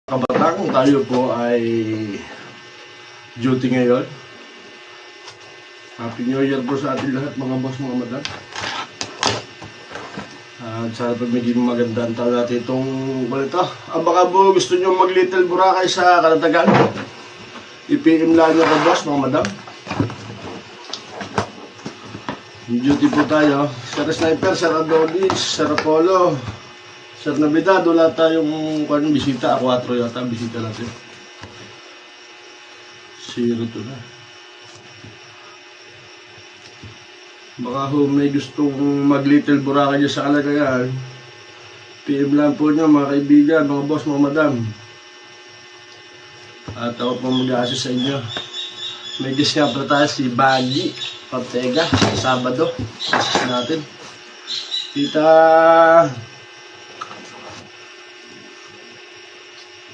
Kabatang, tayo po ay duty ngayon. Happy New Year po sa ating lahat mga boss, mga madam. At sana pag maging maganda ang taon natin itong balita. Baka po gusto nyo mag Little Boracay sa Kalatagan, i-PM lang nyo ka boss, mga madam. Duty po tayo. Sir Sniper, Sir Adonis, Sir Apollo, Sir Navidad, wala tayong bisita. A4 yata bisita natin. 0 to na. Baka ho may gustong mag Little Boracay sa Kalatagan, PM lang po nyo mga kaibigan, mga boss, mga madam. At ako po mag-assist sa inyo. May guest nga pala tayo si Baggy Ortega sa Sabado. Assist natin. Tita